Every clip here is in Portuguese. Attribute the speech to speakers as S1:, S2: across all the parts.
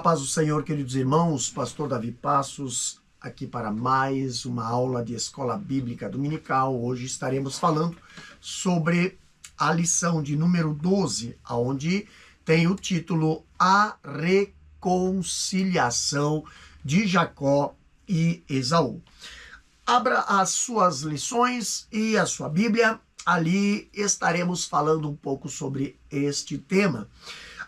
S1: paz do Senhor, queridos irmãos, pastor Davi Passos, aqui para mais uma aula de Escola Bíblica Dominical. Hoje estaremos falando sobre a lição de número 12, onde tem o título A Reconciliação de Jacó e Esaú. Abra as suas lições e a sua Bíblia, ali estaremos falando um pouco sobre este tema.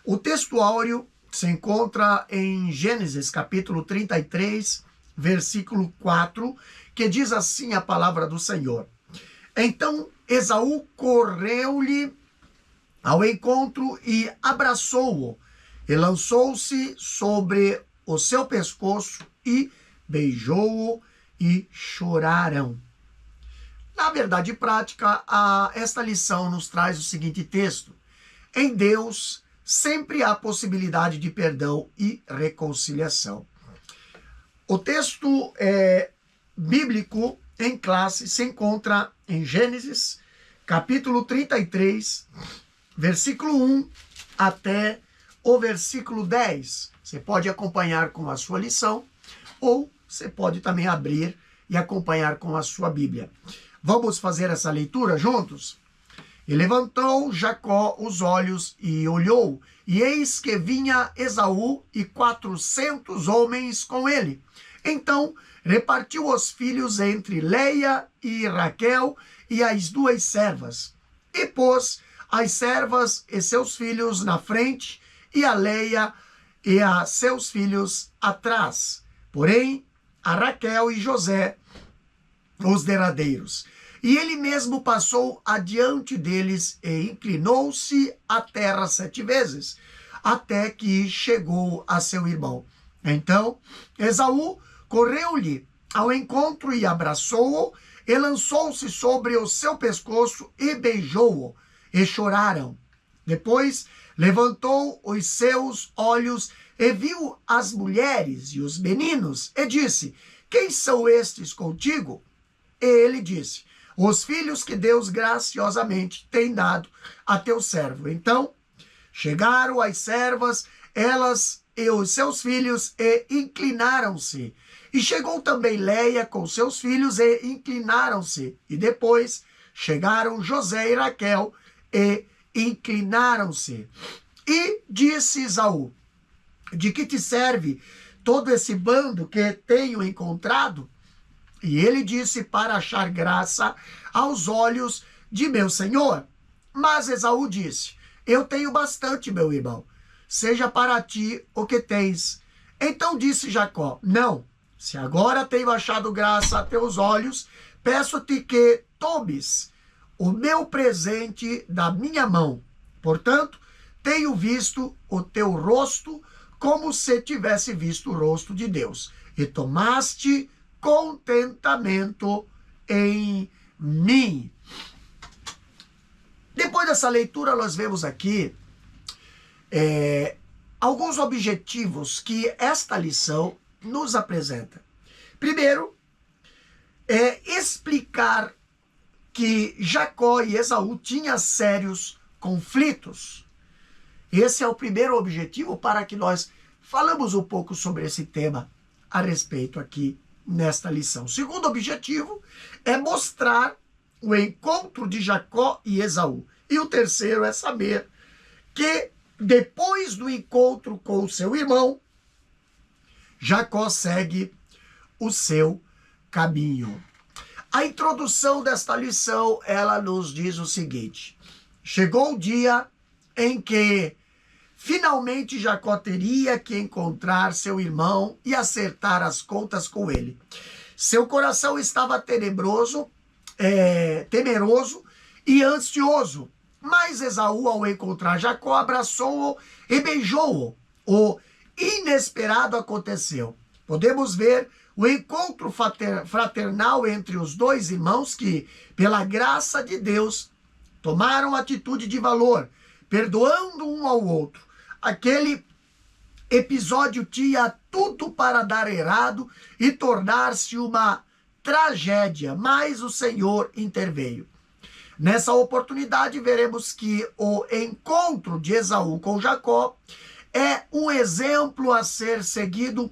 S1: O texto áureo se encontra em Gênesis capítulo 33, versículo 4, que diz assim a palavra do Senhor. Então Esaú correu-lhe ao encontro e abraçou-o, e lançou-se sobre o seu pescoço e beijou-o, e choraram. Na verdade prática, esta lição nos traz o seguinte texto: em Deus sempre há possibilidade de perdão e reconciliação. O texto bíblico em classe se encontra em Gênesis, capítulo 33, versículo 1 até o versículo 10. Você pode acompanhar com a sua lição, ou você pode também abrir e acompanhar com a sua Bíblia. Vamos fazer essa leitura juntos? E levantou Jacó os olhos e olhou, e eis que vinha Esaú e 400 homens com ele. Então repartiu os filhos entre Leia e Raquel e as duas servas, e pôs as servas e seus filhos na frente, e a Leia e a seus filhos atrás, porém a Raquel e José os derradeiros. E ele mesmo passou adiante deles e inclinou-se à terra 7 vezes, até que chegou a seu irmão. Então Esaú correu-lhe ao encontro e abraçou-o, e lançou-se sobre o seu pescoço e beijou-o, e choraram. Depois levantou os seus olhos e viu as mulheres e os meninos, e disse: quem são estes contigo? E ele disse: os filhos que Deus graciosamente tem dado a teu servo. Então chegaram as servas, elas e os seus filhos, e inclinaram-se. E chegou também Leia com seus filhos, e inclinaram-se. E depois chegaram José e Raquel, e inclinaram-se. E disse Esaú: de que te serve todo esse bando que tenho encontrado? E ele disse: para achar graça aos olhos de meu senhor. Mas Esaú disse: eu tenho bastante, meu irmão, seja para ti o que tens. Então disse Jacó: não, se agora tenho achado graça a teus olhos, peço-te que tomes o meu presente da minha mão. Portanto, tenho visto o teu rosto como se tivesse visto o rosto de Deus, e tomaste contentamento em mim. Depois dessa leitura, nós vemos aqui alguns objetivos que esta lição nos apresenta. Primeiro, explicar que Jacó e Esaú tinham sérios conflitos. Esse é o primeiro objetivo para que nós falamos um pouco sobre esse tema a respeito aqui nesta lição. O segundo objetivo é mostrar o encontro de Jacó e Esaú. E o terceiro é saber que depois do encontro com o seu irmão, Jacó segue o seu caminho. A introdução desta lição, ela nos diz o seguinte: chegou o dia em que finalmente Jacó teria que encontrar seu irmão e acertar as contas com ele. Seu coração estava temeroso e ansioso. Mas Esaú, ao encontrar Jacó, abraçou-o e beijou-o. O inesperado aconteceu. Podemos ver o encontro fraternal entre os dois irmãos que, pela graça de Deus, tomaram atitude de valor, perdoando um ao outro. Aquele episódio tinha tudo para dar errado e tornar-se uma tragédia, mas o Senhor interveio. Nessa oportunidade, veremos que o encontro de Esaú com Jacó é um exemplo a ser seguido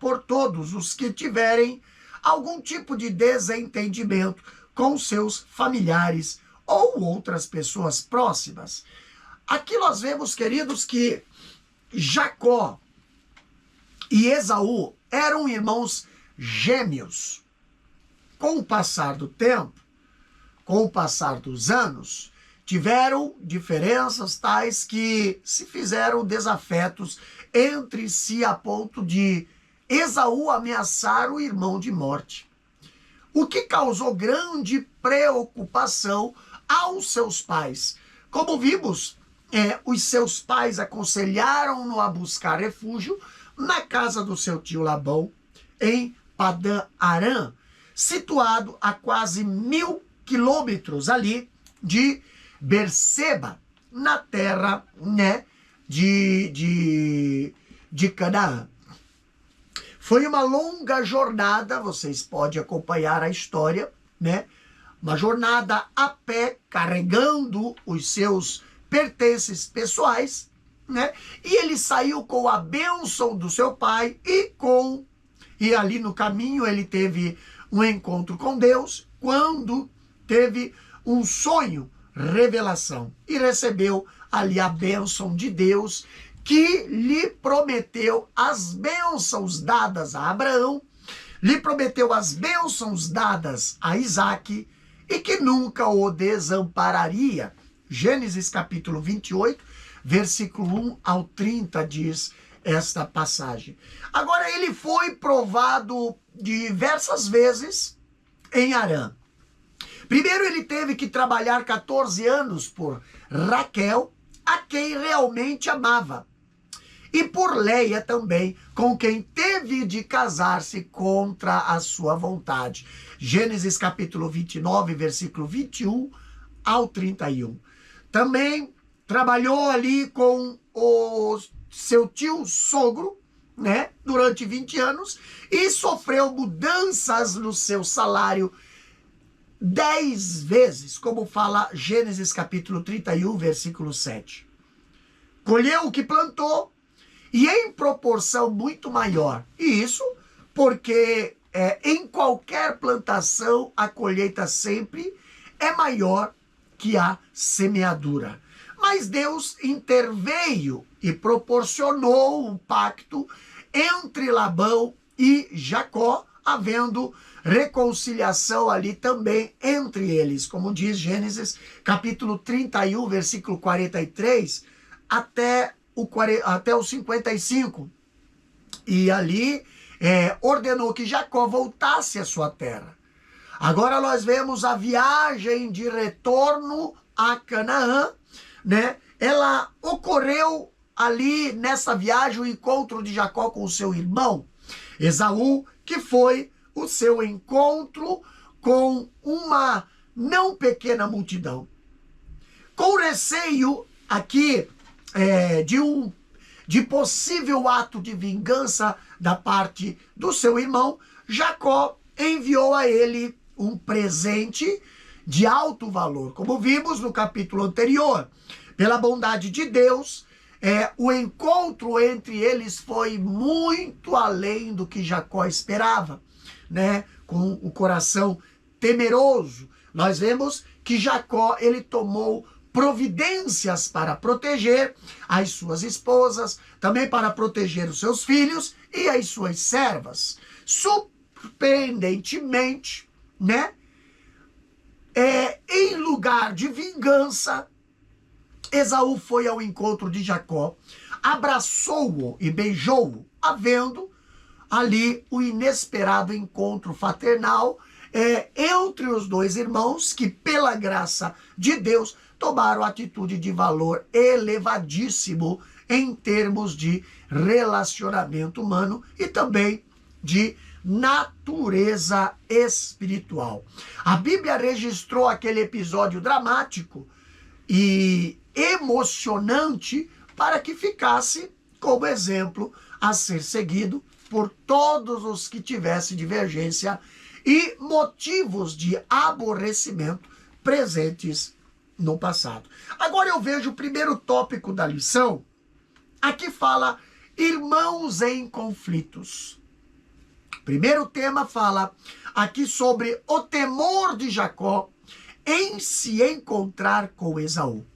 S1: por todos os que tiverem algum tipo de desentendimento com seus familiares ou outras pessoas próximas. Aqui nós vemos, queridos, que Jacó e Esaú eram irmãos gêmeos. Com o passar do tempo, com o passar dos anos, tiveram diferenças tais que se fizeram desafetos entre si a ponto de Esaú ameaçar o irmão de morte. O que causou grande preocupação aos seus pais. Como vimos, os seus pais aconselharam-no a buscar refúgio na casa do seu tio Labão, em Padã-Arã, situado a quase 1000 quilômetros ali de Berseba, na terra, né, de Canaã. Foi uma longa jornada, vocês podem acompanhar a história, né? Uma jornada a pé, carregando os seus pertences pessoais, né? E ele saiu com a bênção do seu pai e ali no caminho ele teve um encontro com Deus, quando teve um sonho, revelação, e recebeu ali a bênção de Deus, que lhe prometeu as bênçãos dadas a Abraão, lhe prometeu as bênçãos dadas a Isaque, e que nunca o desampararia. Gênesis capítulo 28, versículo 1 ao 30 diz esta passagem. Agora, ele foi provado diversas vezes em Harã. Primeiro, ele teve que trabalhar 14 anos por Raquel, a quem realmente amava. E por Leia também, com quem teve de casar-se contra a sua vontade. Gênesis capítulo 29, versículo 21 ao 31. Também trabalhou ali com o seu tio sogro, né, durante 20 anos, e sofreu mudanças no seu salário 10 vezes, como fala Gênesis capítulo 31, versículo 7. Colheu o que plantou, e em proporção muito maior. E isso porque em qualquer plantação a colheita sempre é maior que a semeadura. Mas Deus interveio e proporcionou um pacto entre Labão e Jacó, havendo reconciliação ali também entre eles, como diz Gênesis capítulo 31, versículo 43, até o 55. E ali ordenou que Jacó voltasse à sua terra. Agora nós vemos a viagem de retorno a Canaã, né? Ela ocorreu ali nessa viagem, o encontro de Jacó com o seu irmão Esaú, que foi o seu encontro com uma não pequena multidão. Com receio aqui de possível ato de vingança da parte do seu irmão, Jacó enviou a ele um presente de alto valor. Como vimos no capítulo anterior, pela bondade de Deus, o encontro entre eles foi muito além do que Jacó esperava, né? Com o coração temeroso. Nós vemos que Jacó, ele tomou providências para proteger as suas esposas, também para proteger os seus filhos e as suas servas. Surpreendentemente, né? Em lugar de vingança, Esaú foi ao encontro de Jacó, abraçou-o e beijou-o, havendo ali o inesperado encontro fraternal entre os dois irmãos, que pela graça de Deus tomaram atitude de valor elevadíssimo em termos de relacionamento humano e também de natureza espiritual. A Bíblia registrou aquele episódio dramático e emocionante para que ficasse como exemplo a ser seguido por todos os que tivessem divergência e motivos de aborrecimento presentes no passado. Agora eu vejo o primeiro tópico da lição, aqui fala irmãos em conflitos. Primeiro tema fala aqui sobre o temor de Jacó em se encontrar com Esaú.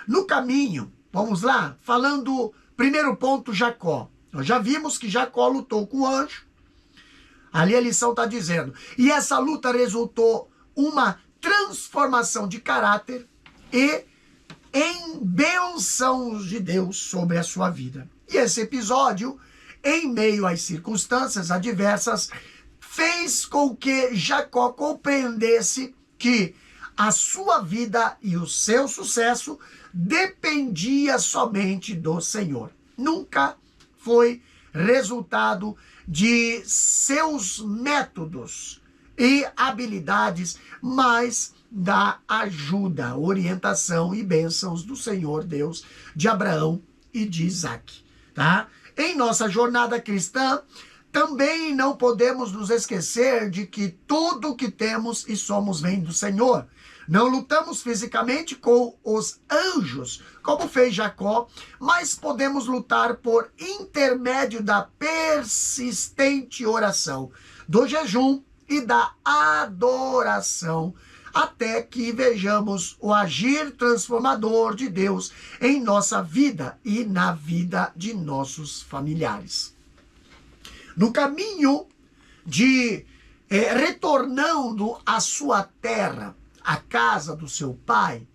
S1: No caminho, vamos lá, falando, primeiro ponto, Jacó. Nós já vimos que Jacó lutou com o anjo. Ali a lição está dizendo. E essa luta resultou uma transformação de caráter e em bênçãos de Deus sobre a sua vida. E esse episódio, em meio às circunstâncias adversas, fez com que Jacó compreendesse que a sua vida e o seu sucesso dependia somente do Senhor. Nunca foi resultado de seus métodos e habilidades, mas da ajuda, orientação e bênçãos do Senhor Deus de Abraão e de Isaac, tá? Em nossa jornada cristã, também não podemos nos esquecer de que tudo o que temos e somos vem do Senhor. Não lutamos fisicamente com os anjos, como fez Jacó, mas podemos lutar por intermédio da persistente oração, do jejum e da adoração, até que vejamos o agir transformador de Deus em nossa vida e na vida de nossos familiares. No caminho de retornando à sua terra, a casa do seu pai,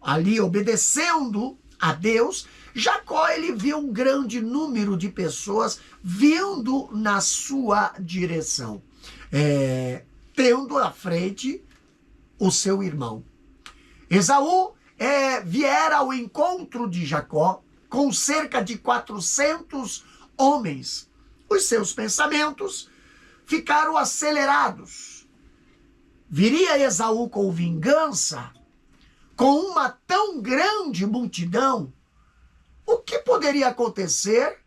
S1: ali obedecendo a Deus, Jacó ele viu um grande número de pessoas vindo na sua direção, tendo à frente o seu irmão. Esaú viera ao encontro de Jacó com cerca de 400 homens. Os seus pensamentos ficaram acelerados. Viria Esaú com vingança, com uma tão grande multidão? O que poderia acontecer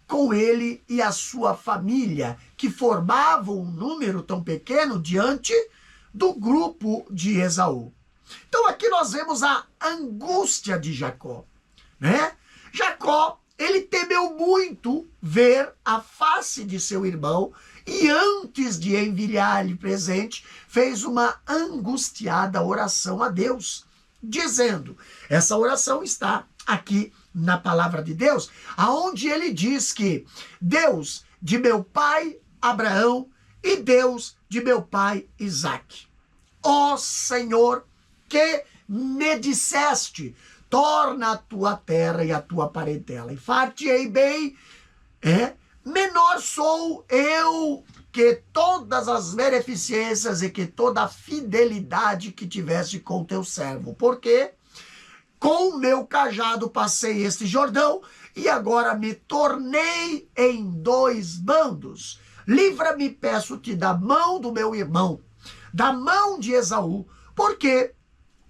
S1: com ele e a sua família, que formavam um número tão pequeno diante do grupo de Esaú? Então aqui nós vemos a angústia de Jacó, né? Jacó, ele temeu muito ver a face de seu irmão e antes de enviar-lhe presente, fez uma angustiada oração a Deus, dizendo, essa oração está aqui na palavra de Deus, aonde ele diz que Deus de meu pai Abraão e Deus de meu pai Isaac. Ó Senhor, que me disseste, torna a tua terra e a tua parentela, e far-te-ei bem, menor sou eu que todas as beneficências e que toda a fidelidade que tiveste com teu servo, porque com o meu cajado passei este Jordão e agora me tornei em 2 bandos. Livra-me, peço-te, da mão do meu irmão, da mão de Esaú, porque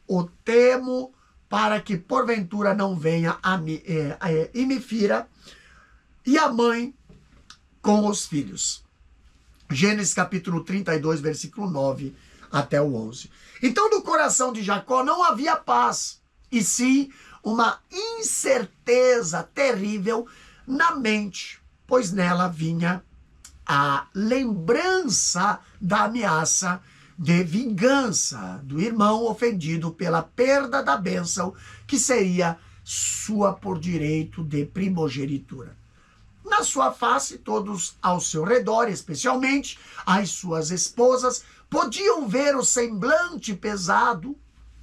S1: o temo para que porventura não venha e me fira, e a mãe com os filhos. Gênesis capítulo 32, versículo 9 até o 11. Então no coração de Jacó não havia paz, e sim uma incerteza terrível na mente, pois nela vinha a lembrança da ameaça de vingança do irmão ofendido pela perda da bênção que seria sua por direito de primogenitura. Na sua face, todos ao seu redor, especialmente as suas esposas, podiam ver o semblante pesado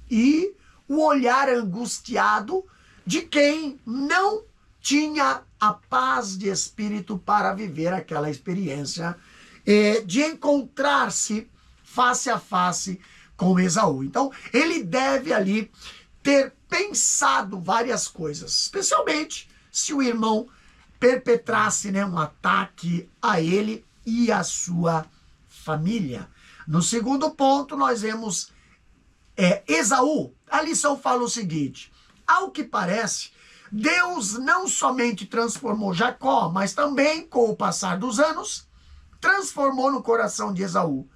S1: e o olhar angustiado de quem não tinha a paz de espírito para viver aquela experiência de encontrar-se face a face com Esaú. Então, ele deve ali ter pensado várias coisas, especialmente se o irmão perpetrasse um ataque a ele e a sua família. No segundo ponto, nós vemos Esaú. A lição fala o seguinte: ao que parece, Deus não somente transformou Jacó, mas também, com o passar dos anos, transformou no coração de Esaú.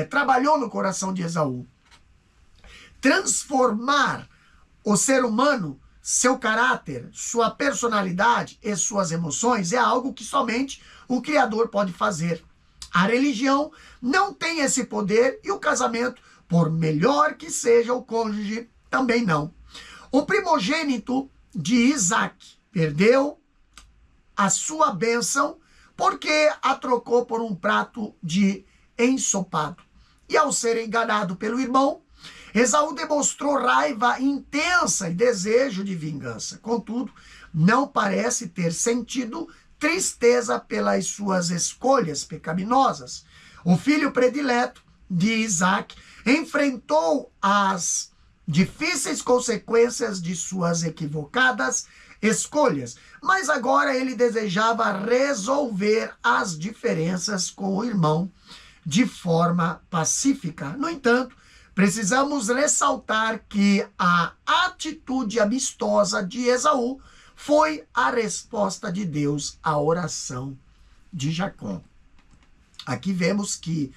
S1: Trabalhou no coração de Esaú. Transformar o ser humano seu caráter, sua personalidade e suas emoções é algo que somente o Criador pode fazer. A religião não tem esse poder e o casamento, por melhor que seja o cônjuge, também não. O primogênito de Isaac perdeu a sua bênção porque a trocou por um prato de ensopado. E ao ser enganado pelo irmão, Esaú demonstrou raiva intensa e desejo de vingança. Contudo, não parece ter sentido tristeza pelas suas escolhas pecaminosas. O filho predileto de Isaac enfrentou as difíceis consequências de suas equivocadas escolhas, mas agora ele desejava resolver as diferenças com o irmão de forma pacífica. No entanto, precisamos ressaltar que a atitude amistosa de Esaú foi a resposta de Deus à oração de Jacó. Aqui vemos que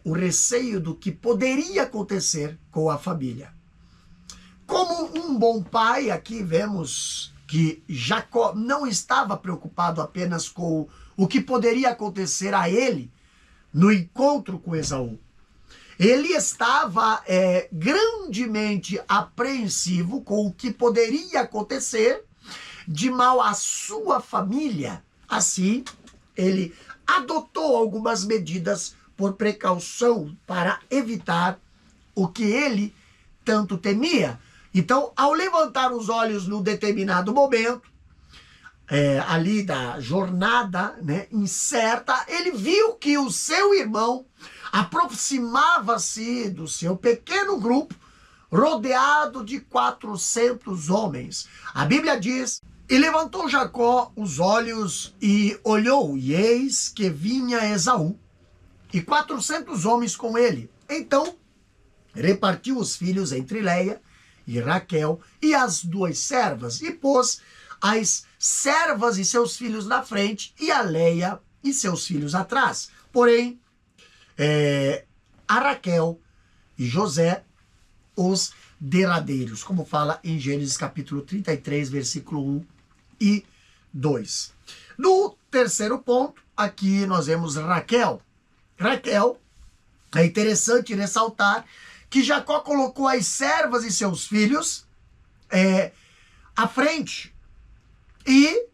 S1: o receio do que poderia acontecer com a família. Como um bom pai, aqui vemos que Jacó não estava preocupado apenas com o que poderia acontecer a ele no encontro com Esaú. Ele estava grandemente apreensivo com o que poderia acontecer de mal à sua família. Assim, ele adotou algumas medidas por precaução para evitar o que ele tanto temia. Então, ao levantar os olhos num determinado momento, ali da jornada, né, incerta, ele viu que o seu irmão aproximava-se do seu pequeno grupo, rodeado de 400 homens. A Bíblia diz: e levantou Jacó os olhos e olhou, e eis que vinha Esaú, e 400 homens com ele. Então, repartiu os filhos entre Leia e Raquel e as duas servas, e pôs as servas e seus filhos na frente, e a Leia e seus filhos atrás. Porém, a Raquel e José, os derradeiros, como fala em Gênesis capítulo 33, versículo 1 e 2. No terceiro ponto, aqui nós vemos Raquel. Raquel, é interessante ressaltar que Jacó colocou as servas e seus filhos à frente, e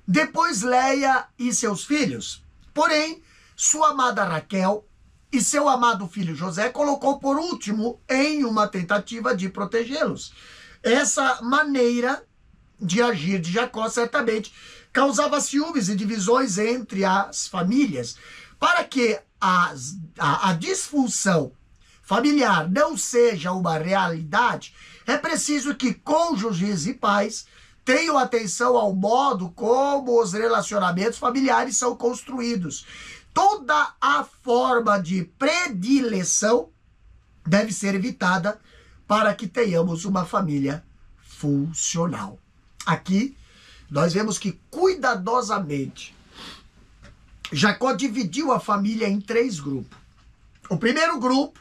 S1: depois Leia e seus filhos. Porém, sua amada Raquel e seu amado filho José colocou por último em uma tentativa de protegê-los. Essa maneira de agir de Jacó certamente causava ciúmes e divisões entre as famílias. Para que a disfunção familiar não seja uma realidade, é preciso que cônjuges e pais tenham atenção ao modo como os relacionamentos familiares são construídos. Toda a forma de predileção deve ser evitada para que tenhamos uma família funcional. Aqui, nós vemos que cuidadosamente Jacó dividiu a família em 3 grupos. O primeiro grupo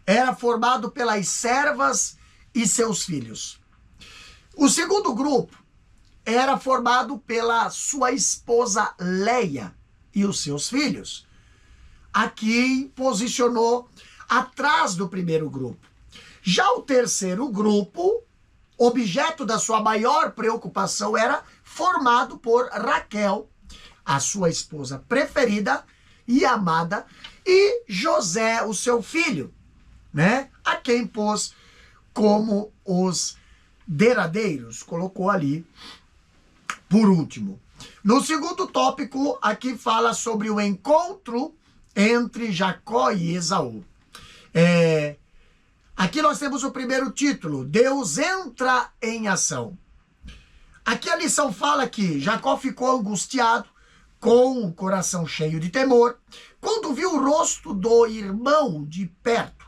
S1: era formado pelas servas e seus filhos. O segundo grupo era formado pela sua esposa Leia e os seus filhos. Aqui posicionou atrás do primeiro grupo. Já o terceiro grupo, objeto da sua maior preocupação, era formado por Raquel, a sua esposa preferida e amada, e José, o seu filho, né? A quem pôs como os derradeiros, colocou ali por último. No segundo tópico, aqui fala sobre o encontro entre Jacó e Esaú. Aqui nós temos o primeiro título: Deus entra em ação. Aqui a lição fala que Jacó ficou angustiado, com o coração cheio de temor, quando viu o rosto do irmão de perto.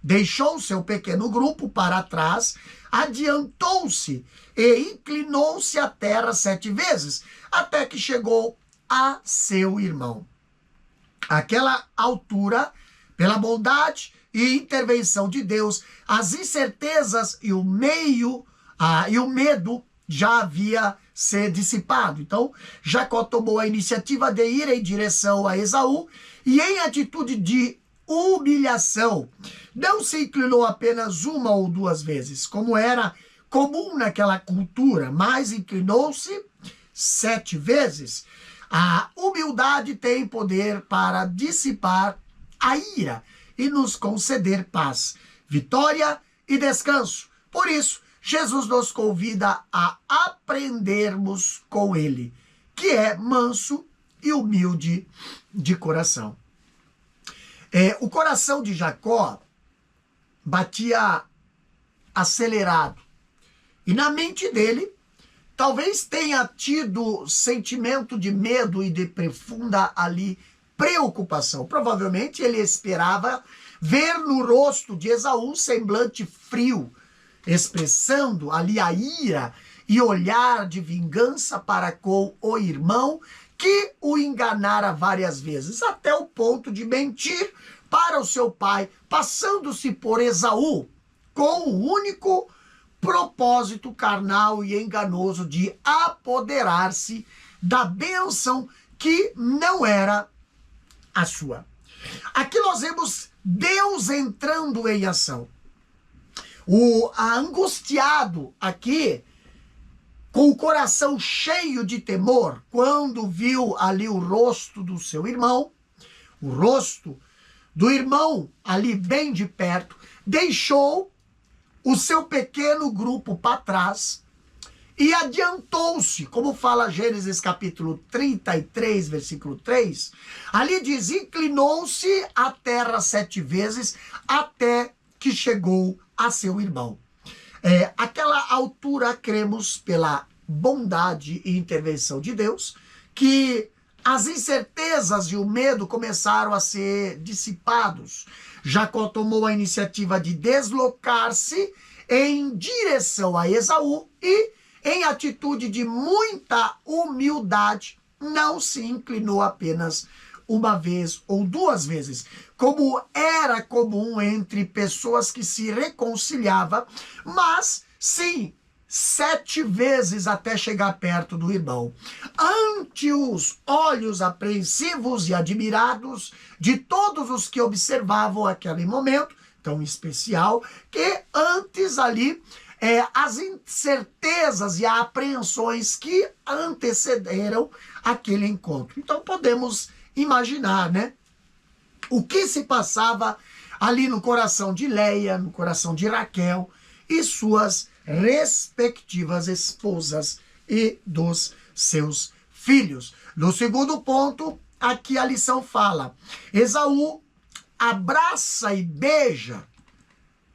S1: Deixou seu pequeno grupo para trás, adiantou-se e inclinou-se à terra 7 vezes, até que chegou a seu irmão. Àquela altura, pela bondade e intervenção de Deus, as incertezas e o meio e o medo já havia se dissipado. Então, Jacó tomou a iniciativa de ir em direção a Esaú e, em atitude de humilhação, não se inclinou apenas uma ou duas vezes, como era comum naquela cultura, mas inclinou-se 7 vezes. A humildade tem poder para dissipar a ira e nos conceder paz, vitória e descanso. Por isso, Jesus nos convida a aprendermos com ele, que é manso e humilde de coração. O coração de Jacó batia acelerado. E na mente dele, talvez tenha tido sentimento de medo e de profunda ali preocupação. Provavelmente ele esperava ver no rosto de Esaú um semblante frio, expressando ali a ira e olhar de vingança para com o irmão que o enganara várias vezes, até o ponto de mentir para o seu pai, passando-se por Esaú com o único propósito carnal e enganoso de apoderar-se da bênção que não era a sua. Aqui nós vemos Deus entrando em ação. O angustiado aqui, com o coração cheio de temor, quando viu ali o rosto do seu irmão, o rosto do irmão ali bem de perto, deixou o seu pequeno grupo para trás e adiantou-se, como fala Gênesis capítulo 33, versículo 3, ali diz, inclinou-se à terra 7 vezes até que chegou a seu irmão. Aquela altura, cremos pela bondade e intervenção de Deus, que as incertezas e o medo começaram a ser dissipados. Jacó tomou a iniciativa de deslocar-se em direção a Esaú e, em atitude de muita humildade, não se inclinou apenas uma vez ou 2 vezes, como era comum entre pessoas que se reconciliavam, mas sim 7 vezes até chegar perto do irmão. Ante os olhos apreensivos e admirados de todos os que observavam aquele momento tão especial, que antes ali as incertezas e as apreensões que antecederam aquele encontro. Então podemos imaginar, né, o que se passava ali no coração de Leia, no coração de Raquel e suas respectivas esposas e dos seus filhos. No segundo ponto, aqui a lição fala, Esaú abraça e beija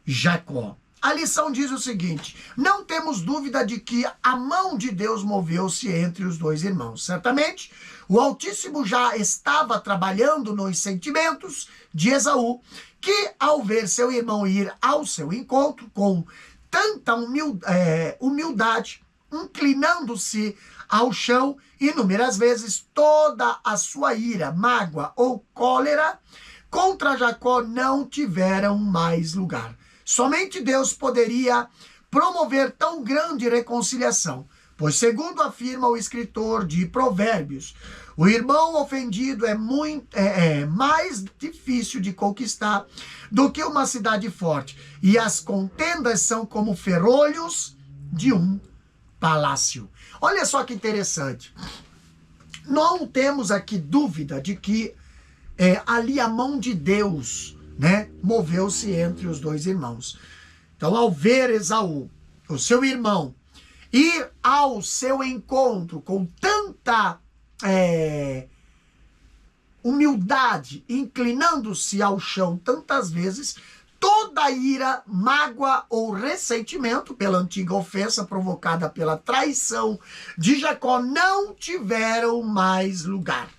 S1: Jacó. A lição diz o seguinte, não temos dúvida de que a mão de Deus moveu-se entre os 2 irmãos. Certamente, o Altíssimo já estava trabalhando nos sentimentos de Esaú, que ao ver seu irmão ir ao seu encontro com tanta humildade, inclinando-se ao chão, inúmeras vezes toda a sua ira, mágoa ou cólera contra Jacó não tiveram mais lugar. Somente Deus poderia promover tão grande reconciliação, pois segundo afirma o escritor de Provérbios, o irmão ofendido é mais difícil de conquistar do que uma cidade forte, e as contendas são como ferrolhos de um palácio. Olha só que interessante. Não temos aqui dúvida de que ali a mão de Deus, né, moveu-se entre os 2 irmãos. Então, ao ver Esaú, o seu irmão, ir ao seu encontro com tanta humildade, inclinando-se ao chão tantas vezes, toda a ira, mágoa ou ressentimento pela antiga ofensa provocada pela traição de Jacó não tiveram mais lugar.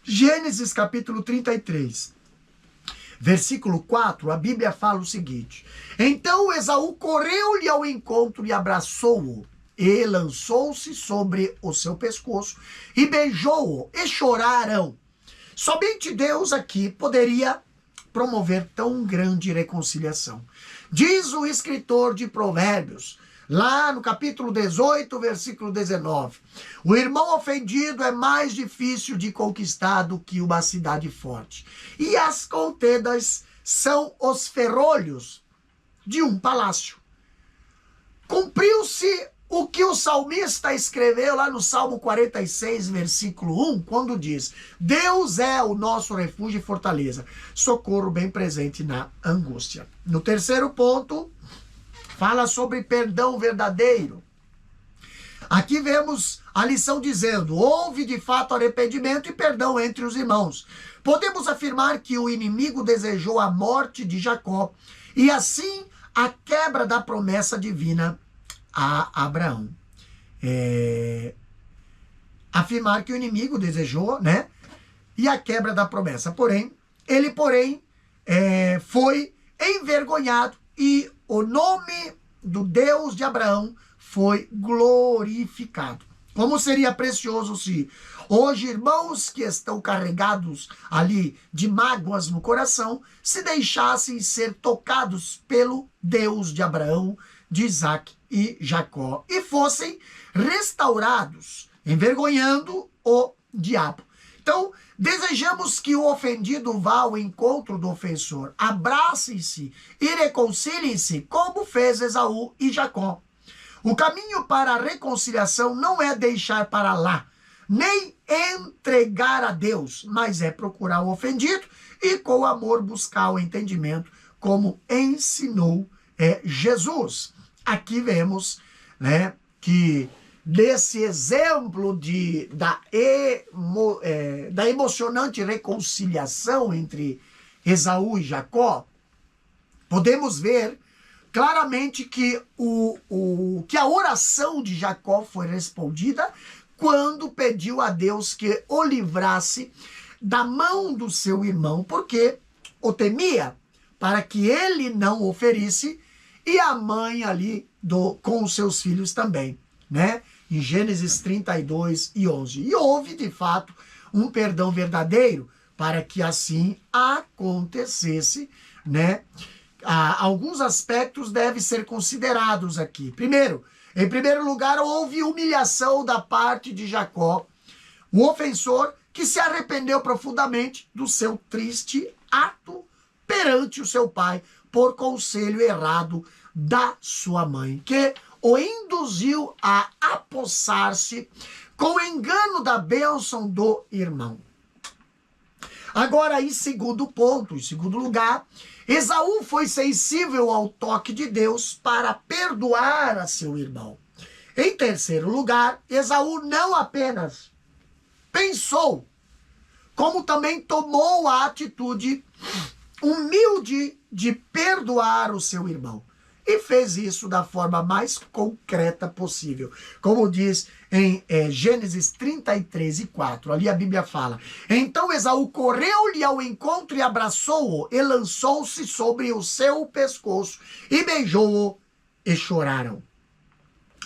S1: Gênesis capítulo 33, versículo 4, a Bíblia fala o seguinte, então Esaú correu-lhe ao encontro e abraçou-o, e lançou-se sobre o seu pescoço e beijou-o, e choraram. Somente Deus aqui poderia promover tão grande reconciliação. Diz o escritor de Provérbios, lá no capítulo 18, versículo 19, o irmão ofendido é mais difícil de conquistar do que uma cidade forte, e as contendas são os ferrolhos de um palácio. Cumpriu-se o que o salmista escreveu lá no Salmo 46, versículo 1, quando diz: Deus é o nosso refúgio e fortaleza, socorro bem presente na angústia. No terceiro ponto, fala sobre perdão verdadeiro. Aqui vemos a lição dizendo: houve de fato arrependimento e perdão entre os irmãos. Podemos afirmar que o inimigo desejou a morte de Jacó e assim a quebra da promessa divina a Abraão. Afirmar que o inimigo desejou, né? E a quebra da promessa. Ele foi envergonhado e o nome do Deus de Abraão foi glorificado. Como seria precioso se hoje irmãos que estão carregados ali de mágoas no coração se deixassem ser tocados pelo Deus de Abraão, de Isaac e Jacó e fossem restaurados, envergonhando o diabo. Então, desejamos que o ofendido vá ao encontro do ofensor, abracem-se e reconciliem-se, como fez Esaú e Jacó. O caminho para a reconciliação não é deixar para lá, nem entregar a Deus, mas é procurar o ofendido e com amor buscar o entendimento, como ensinou Jesus. Aqui vemos, né, que desse exemplo da emocionante reconciliação entre Esaú e Jacó, podemos ver claramente que a oração de Jacó foi respondida quando pediu a Deus que o livrasse da mão do seu irmão, porque o temia, para que ele não o ferisse, e a mãe ali com os seus filhos também, né? Em Gênesis 32 e 11. E houve, de fato, um perdão verdadeiro para que assim acontecesse, né? Alguns aspectos devem ser considerados aqui. Em primeiro lugar, houve humilhação da parte de Jacó, o ofensor que se arrependeu profundamente do seu triste ato perante o seu pai por conselho errado da sua mãe, que o induziu a apossar-se com o engano da bênção do irmão. Agora, em segundo lugar, Esaú foi sensível ao toque de Deus para perdoar a seu irmão. Em terceiro lugar, Esaú não apenas pensou, como também tomou a atitude humilde de perdoar o seu irmão. E fez isso da forma mais concreta possível. Como diz em Gênesis 33 e 4. Ali a Bíblia fala: Então Esaú correu-lhe ao encontro e abraçou-o, e lançou-se sobre o seu pescoço, e beijou-o, e choraram.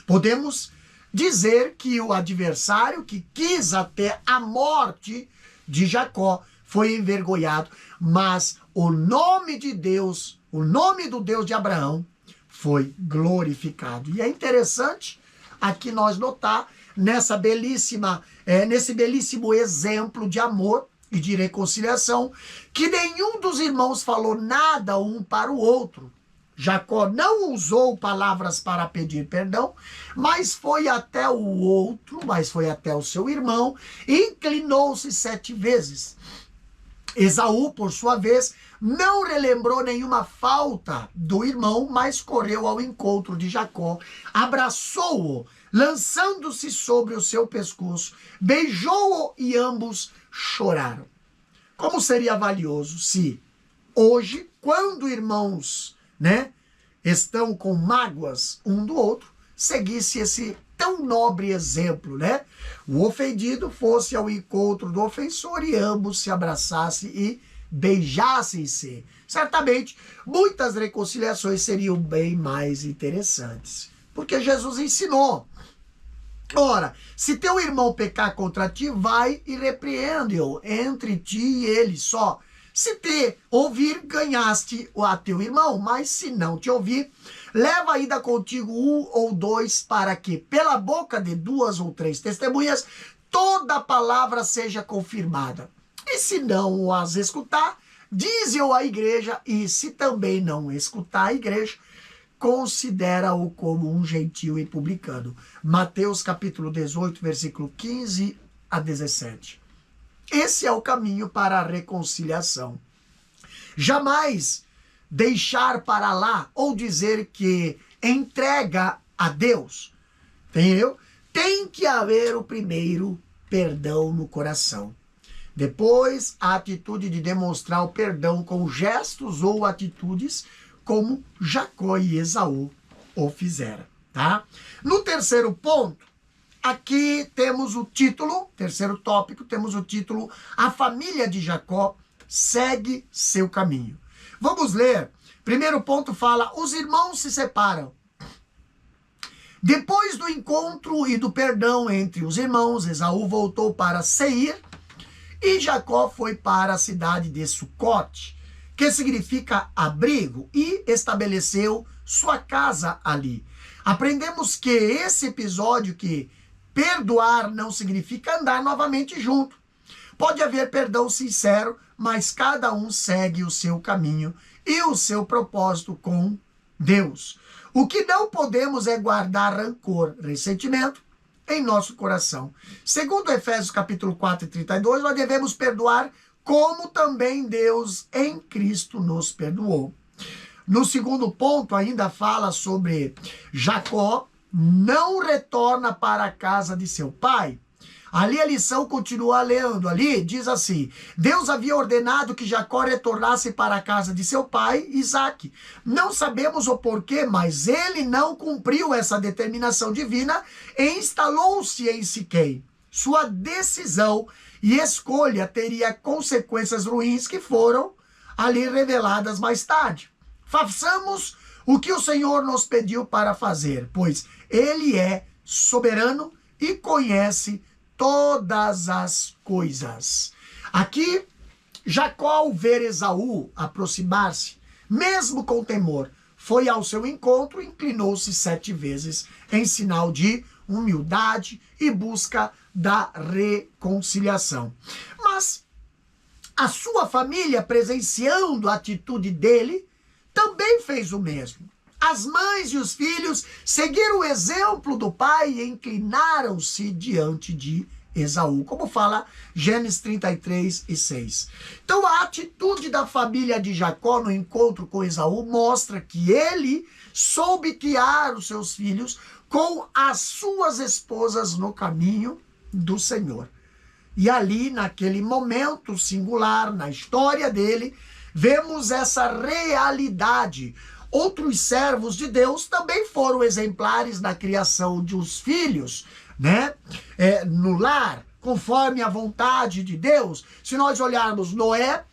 S1: Podemos dizer que o adversário que quis até a morte de Jacó foi envergonhado, mas o nome de Deus, o nome do Deus de Abraão, foi glorificado. E é interessante aqui nós notar nesse belíssimo exemplo de amor e de reconciliação, que nenhum dos irmãos falou nada um para o outro. Jacó não usou palavras para pedir perdão, mas foi até o seu irmão, e inclinou-se 7 vezes. Esaú, por sua vez, não relembrou nenhuma falta do irmão, mas correu ao encontro de Jacó, abraçou-o, lançando-se sobre o seu pescoço, beijou-o e ambos choraram. Como seria valioso se hoje, quando irmãos, né, estão com mágoas um do outro, seguisse esse tão nobre exemplo, né? O ofendido fosse ao encontro do ofensor e ambos se abraçassem e beijassem-se. Certamente, muitas reconciliações seriam bem mais interessantes, porque Jesus ensinou. Ora, se teu irmão pecar contra ti, vai e repreende-o entre ti e ele só. Se te ouvir, ganhaste a teu irmão, mas se não te ouvir, leva ainda contigo 1 ou 2, para que pela boca de 2 ou 3 testemunhas toda palavra seja confirmada. E se não as escutar, dize-o à igreja, e se também não escutar a igreja, considera-o como um gentio e publicano. Mateus capítulo 18, versículo 15 a 17. Esse é o caminho para a reconciliação. Jamais deixar para lá ou dizer que entrega a Deus. Entendeu? Tem que haver o primeiro perdão no coração. Depois, a atitude de demonstrar o perdão com gestos ou atitudes, como Jacó e Esaú o fizeram, tá? No terceiro ponto, aqui temos o título, terceiro tópico, temos o título: A família de Jacó segue seu caminho. Vamos ler. Primeiro ponto fala: os irmãos se separam. Depois do encontro e do perdão entre os irmãos, Esaú voltou para Seir e Jacó foi para a cidade de Sucote, que significa abrigo, e estabeleceu sua casa ali. Aprendemos que esse episódio, que perdoar não significa andar novamente junto. Pode haver perdão sincero, mas cada um segue o seu caminho e o seu propósito com Deus. O que não podemos é guardar rancor, ressentimento em nosso coração. Segundo Efésios capítulo 4 e 32, nós devemos perdoar como também Deus em Cristo nos perdoou. No segundo ponto ainda fala sobre Jacó não retorna para a casa de seu pai. Ali a lição continua lendo, ali diz assim: Deus havia ordenado que Jacó retornasse para a casa de seu pai, Isaque. Não sabemos o porquê, mas ele não cumpriu essa determinação divina e instalou-se em Siquém. Sua decisão e escolha teria consequências ruins que foram ali reveladas mais tarde. Façamos o que o Senhor nos pediu para fazer, pois Ele é soberano e conhece todas as coisas. Aqui, Jacó, ao ver Esaú aproximar-se, mesmo com temor, foi ao seu encontro e inclinou-se 7 vezes em sinal de humildade e busca da reconciliação. Mas a sua família, presenciando a atitude dele, também fez o mesmo. As mães e os filhos seguiram o exemplo do pai e inclinaram-se diante de Esaú, como fala Gênesis 33 e 6. Então a atitude da família de Jacó no encontro com Esaú mostra que ele soube guiar os seus filhos com as suas esposas no caminho do Senhor. E ali, naquele momento singular na história dele, vemos essa realidade. Outros servos de Deus também foram exemplares na criação dos filhos, né? No lar, conforme a vontade de Deus. Se nós olharmos Noé,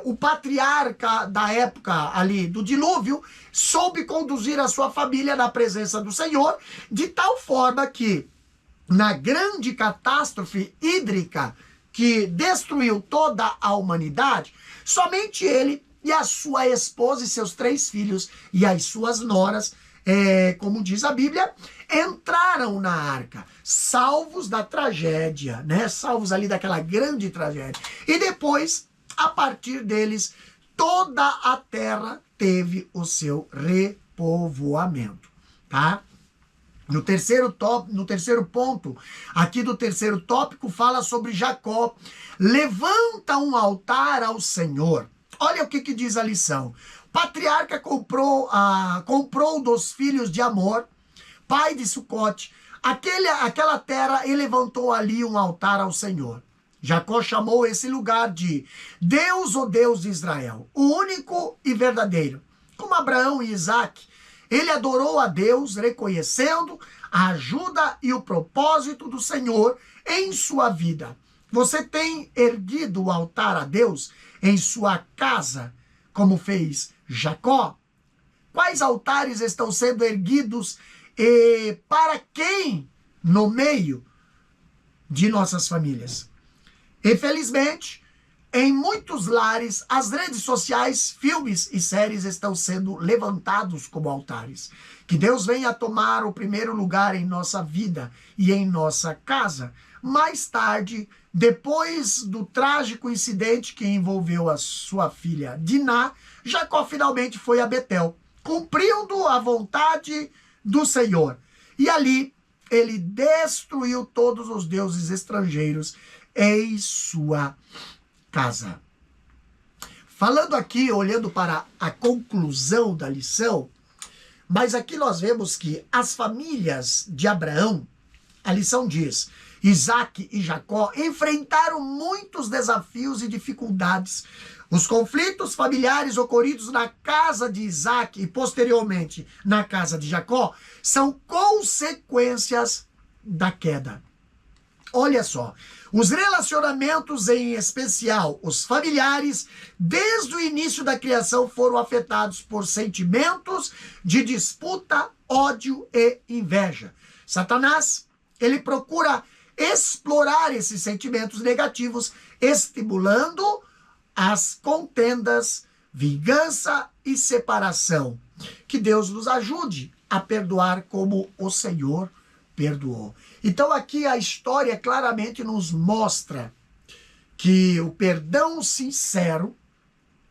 S1: o patriarca da época ali do dilúvio, soube conduzir a sua família na presença do Senhor, de tal forma que, na grande catástrofe hídrica que destruiu toda a humanidade, somente ele e a sua esposa e seus 3 filhos e as suas noras, como diz a Bíblia, entraram na arca, salvos da tragédia, né? Salvos ali daquela grande tragédia. E depois, a partir deles, toda a terra teve o seu repovoamento, tá? No terceiro ponto, aqui do terceiro tópico, fala sobre Jacó. Levanta um altar ao Senhor. Olha o que diz a lição. O patriarca comprou dos filhos de Amor, pai de Sucote, aquela terra, e levantou ali um altar ao Senhor. Jacó chamou esse lugar de Deus, o Deus de Israel, o único e verdadeiro. Como Abraão e Isaque, ele adorou a Deus, reconhecendo a ajuda e o propósito do Senhor em sua vida. Você tem erguido o altar a Deus em sua casa, como fez Jacó? Quais altares estão sendo erguidos e para quem no meio de nossas famílias? Infelizmente, em muitos lares, as redes sociais, filmes e séries estão sendo levantados como altares. Que Deus venha tomar o primeiro lugar em nossa vida e em nossa casa. Mais tarde, depois do trágico incidente que envolveu a sua filha Diná, Jacó finalmente foi a Betel, cumprindo a vontade do Senhor. E ali ele destruiu todos os deuses estrangeiros em sua casa. Falando aqui, olhando para a conclusão da lição, mas aqui nós vemos que as famílias de Abraão, a lição diz, Isaac e Jacó enfrentaram muitos desafios e dificuldades. Os conflitos familiares ocorridos na casa de Isaac e posteriormente na casa de Jacó são consequências da queda. Olha só, os relacionamentos, em especial os familiares, desde o início da criação foram afetados por sentimentos de disputa, ódio e inveja. Satanás, ele procura explorar esses sentimentos negativos, estimulando as contendas, vingança e separação. Que Deus nos ajude a perdoar como o Senhor perdoou. Então aqui a história claramente nos mostra que o perdão sincero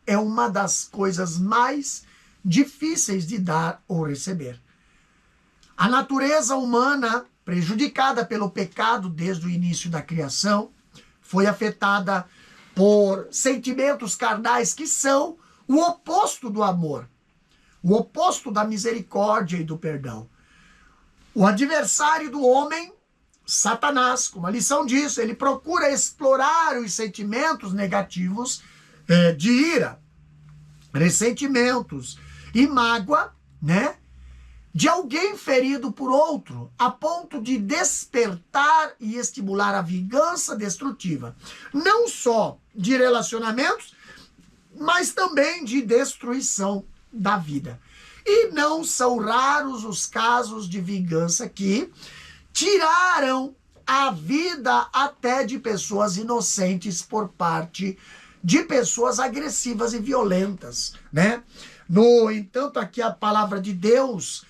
S1: é uma das coisas mais difíceis de dar ou receber. A natureza humana, prejudicada pelo pecado desde o início da criação, foi afetada por sentimentos carnais que são o oposto do amor, o oposto da misericórdia e do perdão. O adversário do homem, Satanás, como a lição diz, ele procura explorar os sentimentos negativos de ira, ressentimentos e mágoa, né? De alguém ferido por outro, a ponto de despertar e estimular a vingança destrutiva. Não só de relacionamentos, mas também de destruição da vida. E não são raros os casos de vingança que tiraram a vida até de pessoas inocentes por parte de pessoas agressivas e violentas, né? No entanto, aqui a palavra de Deus,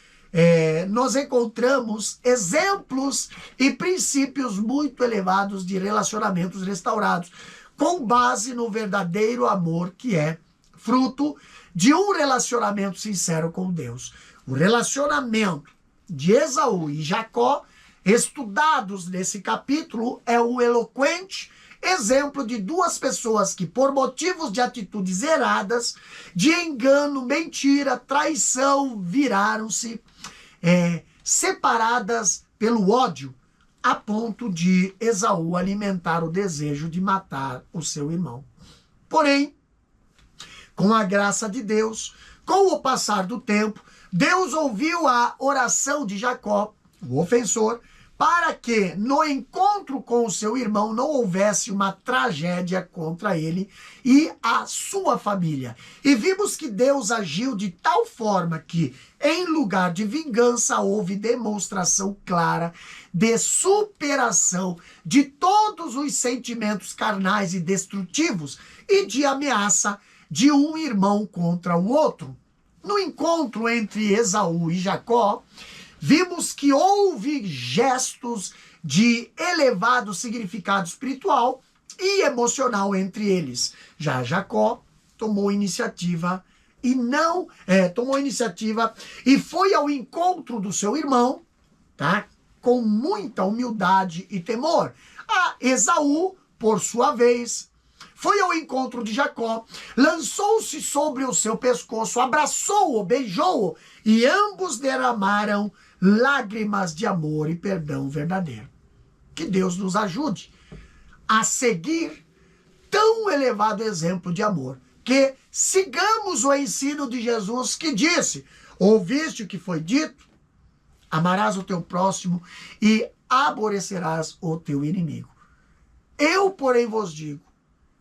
S1: nós encontramos exemplos e princípios muito elevados de relacionamentos restaurados, com base no verdadeiro amor que é fruto de um relacionamento sincero com Deus. O relacionamento de Esaú e Jacó, estudados nesse capítulo, é um eloquente exemplo de duas pessoas que, por motivos de atitudes erradas, de engano, mentira, traição, viraram-se separadas pelo ódio, a ponto de Esaú alimentar o desejo de matar o seu irmão. Porém, com a graça de Deus, com o passar do tempo, Deus ouviu a oração de Jacó, o ofensor, para que no encontro com o seu irmão não houvesse uma tragédia contra ele e a sua família. E vimos que Deus agiu de tal forma que, em lugar de vingança, houve demonstração clara de superação de todos os sentimentos carnais e destrutivos e de ameaça de um irmão contra o outro. No encontro entre Esaú e Jacó, vimos que houve gestos de elevado significado espiritual e emocional entre eles. Já Jacó tomou iniciativa e foi ao encontro do seu irmão, tá? Com muita humildade e temor. A Esaú, por sua vez, foi ao encontro de Jacó, lançou-se sobre o seu pescoço, abraçou-o, beijou-o, e ambos derramaram lágrimas de amor e perdão verdadeiro. Que Deus nos ajude a seguir tão elevado exemplo de amor, que sigamos o ensino de Jesus que disse: ouviste o que foi dito? Amarás o teu próximo e aborrecerás o teu inimigo. Eu, porém, vos digo: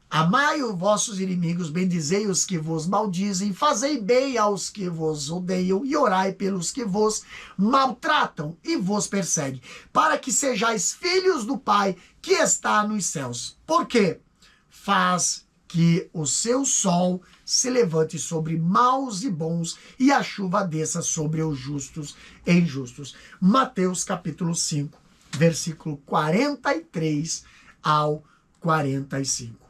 S1: amai os vossos inimigos, bendizei os que vos maldizem, fazei bem aos que vos odeiam e orai pelos que vos maltratam e vos perseguem, para que sejais filhos do Pai que está nos céus. Porque faz que o seu sol se levante sobre maus e bons e a chuva desça sobre os justos e injustos. Mateus capítulo 5, versículo 43 ao 45.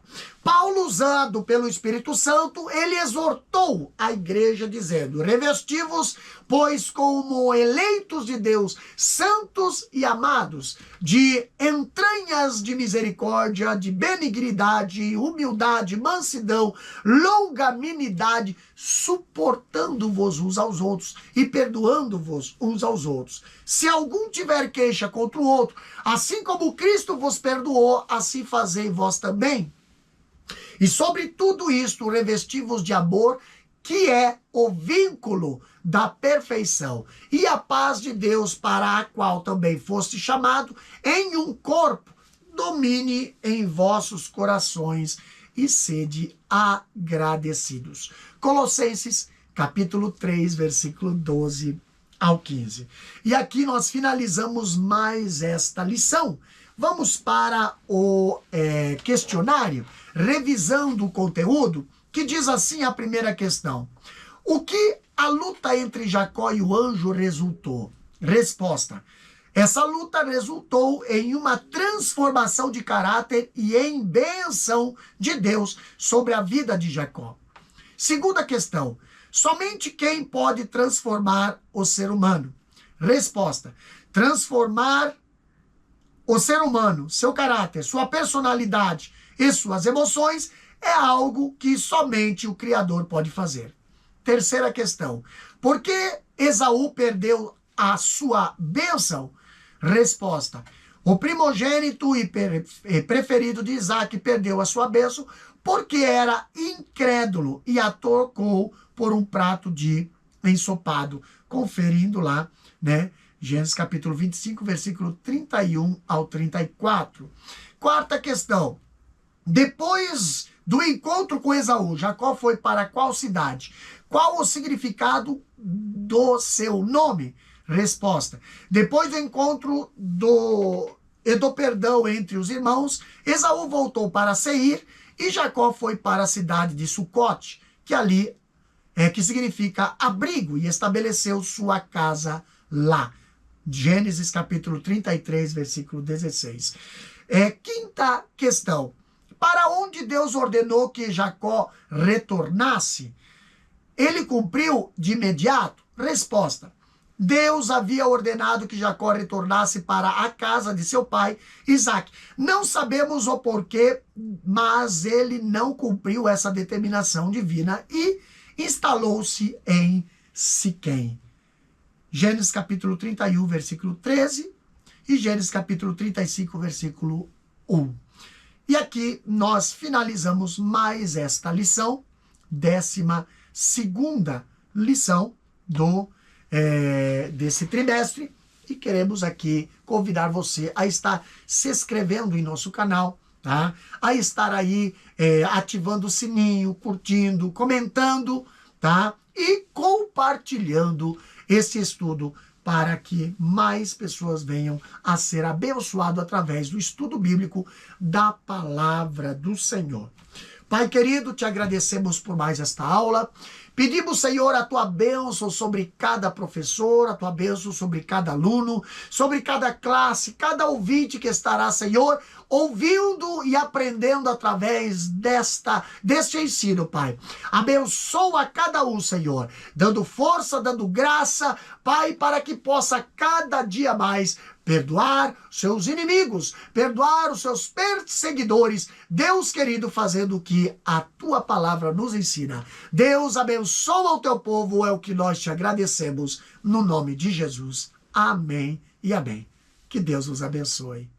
S1: Paulo, usado pelo Espírito Santo, ele exortou a igreja dizendo: revesti-vos, pois, como eleitos de Deus, santos e amados, de entranhas de misericórdia, de benignidade, humildade, mansidão, longanimidade, suportando-vos uns aos outros e perdoando-vos uns aos outros. Se algum tiver queixa contra o outro, assim como Cristo vos perdoou, assim fazei vós também. E sobre tudo isto, revesti-vos de amor, que é o vínculo da perfeição, e a paz de Deus, para a qual também foste chamado, em um corpo, domine em vossos corações e sede agradecidos. Colossenses, capítulo 3, versículo 12 ao 15. E aqui nós finalizamos mais esta lição. Vamos para o questionário, revisando o conteúdo, que diz assim a primeira questão: o que a luta entre Jacó e o anjo resultou? Resposta: essa luta resultou em uma transformação de caráter e em bênção de Deus sobre a vida de Jacó. Segunda questão: somente quem pode transformar o ser humano? Resposta: transformar o ser humano, seu caráter, sua personalidade e suas emoções é algo que somente o Criador pode fazer. Terceira questão: por que Esaú perdeu a sua bênção? Resposta: o primogênito e preferido de Isaac perdeu a sua bênção porque era incrédulo e a trocou por um prato de ensopado, conferindo lá, né? Gênesis capítulo 25, versículo 31 ao 34. Quarta questão: depois do encontro com Esaú, Jacó foi para qual cidade? Qual o significado do seu nome? Resposta: depois do encontro e do perdão entre os irmãos, Esaú voltou para Seir e Jacó foi para a cidade de Sucote, que ali que significa abrigo, e estabeleceu sua casa lá. Gênesis capítulo 33, versículo 16. Quinta questão: para onde Deus ordenou que Jacó retornasse? Ele cumpriu de imediato? Resposta: Deus havia ordenado que Jacó retornasse para a casa de seu pai, Isaac. Não sabemos o porquê, mas ele não cumpriu essa determinação divina e instalou-se em Siquém. Gênesis capítulo 31, versículo 13 e Gênesis capítulo 35, versículo 1. E aqui nós finalizamos mais esta lição, 12ª lição desse trimestre, e queremos aqui convidar você a estar se inscrevendo em nosso canal, tá? A estar aí ativando o sininho, curtindo, comentando, tá? E compartilhando esse estudo para que mais pessoas venham a ser abençoadas através do estudo bíblico da palavra do Senhor. Pai querido, te agradecemos por mais esta aula. Pedimos, Senhor, a tua bênção sobre cada professor, a tua bênção sobre cada aluno, sobre cada classe, cada ouvinte que estará, Senhor, ouvindo e aprendendo através deste ensino, Pai. Abençoa cada um, Senhor, dando força, dando graça, Pai, para que possa cada dia mais perdoar seus inimigos, perdoar os seus perseguidores, Deus querido, fazendo o que a tua palavra nos ensina. Deus abençoa o teu povo, é o que nós te agradecemos, no nome de Jesus. Amém e amém. Que Deus nos abençoe.